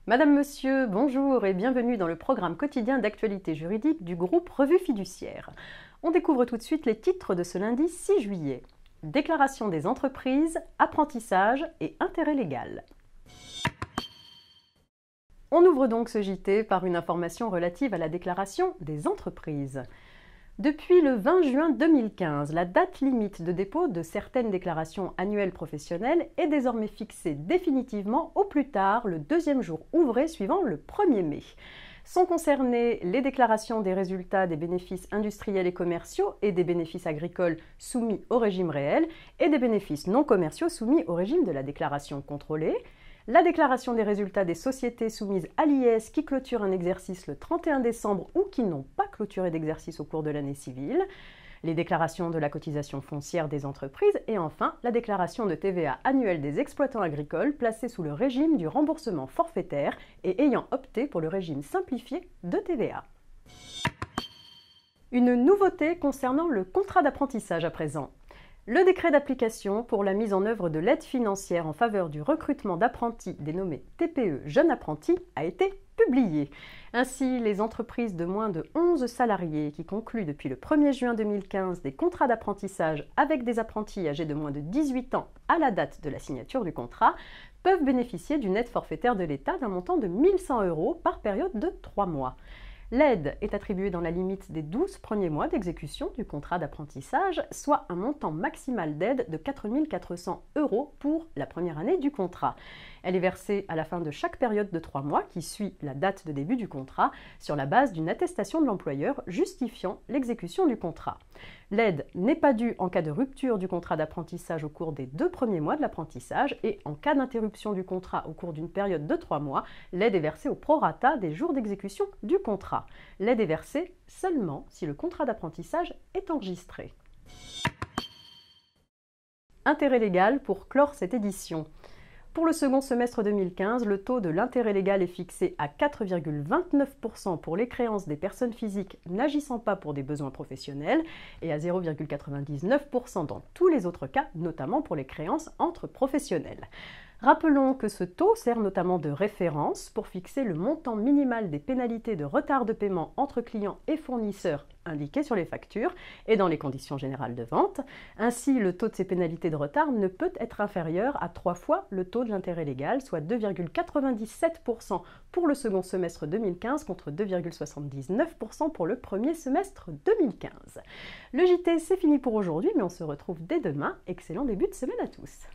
Madame, Monsieur, bonjour et bienvenue dans le programme quotidien d'actualité juridique du groupe Revue Fiduciaire. On découvre tout de suite les titres de ce lundi 6 juillet. Déclaration des entreprises, apprentissage et intérêt légal. On ouvre donc ce JT par une information relative à la déclaration des entreprises. Depuis le 20 juin 2015, la date limite de dépôt de certaines déclarations annuelles professionnelles est désormais fixée définitivement au plus tard le deuxième jour ouvré suivant le 1er mai. Sont concernées les déclarations des résultats des bénéfices industriels et commerciaux et des bénéfices agricoles soumis au régime réel et des bénéfices non commerciaux soumis au régime de la déclaration contrôlée, la déclaration des résultats des sociétés soumises à l'IS qui clôturent un exercice le 31 décembre ou qui n'ont pas clôturé d'exercice au cours de l'année civile, les déclarations de la cotisation foncière des entreprises et enfin la déclaration de TVA annuelle des exploitants agricoles placés sous le régime du remboursement forfaitaire et ayant opté pour le régime simplifié de TVA. Une nouveauté concernant le contrat d'apprentissage à présent. Le décret d'application pour la mise en œuvre de l'aide financière en faveur du recrutement d'apprentis dénommé TPE Jeunes Apprentis a été publié. Ainsi, les entreprises de moins de 11 salariés qui concluent depuis le 1er juin 2015 des contrats d'apprentissage avec des apprentis âgés de moins de 18 ans à la date de la signature du contrat peuvent bénéficier d'une aide forfaitaire de l'État d'un montant de 1 100 € par période de 3 mois. L'aide est attribuée dans la limite des 12 premiers mois d'exécution du contrat d'apprentissage, soit un montant maximal d'aide de 4 400 € pour la première année du contrat. Elle est versée à la fin de chaque période de 3 mois qui suit la date de début du contrat sur la base d'une attestation de l'employeur justifiant l'exécution du contrat. L'aide n'est pas due en cas de rupture du contrat d'apprentissage au cours des 2 premiers mois de l'apprentissage et en cas d'interruption du contrat au cours d'une période de 3 mois, l'aide est versée au prorata des jours d'exécution du contrat. L'aide est versée seulement si le contrat d'apprentissage est enregistré. Intérêt légal pour clore cette édition. Pour le second semestre 2015, le taux de l'intérêt légal est fixé à 4,29% pour les créances des personnes physiques n'agissant pas pour des besoins professionnels et à 0,99% dans tous les autres cas, notamment pour les créances entre professionnels. Rappelons que ce taux sert notamment de référence pour fixer le montant minimal des pénalités de retard de paiement entre clients et fournisseurs indiquées sur les factures et dans les conditions générales de vente. Ainsi, le taux de ces pénalités de retard ne peut être inférieur à 3 fois le taux de l'intérêt légal, soit 2,97% pour le second semestre 2015 contre 2,79% pour le premier semestre 2015. Le JT, c'est fini pour aujourd'hui, mais on se retrouve dès demain. Excellent début de semaine à tous.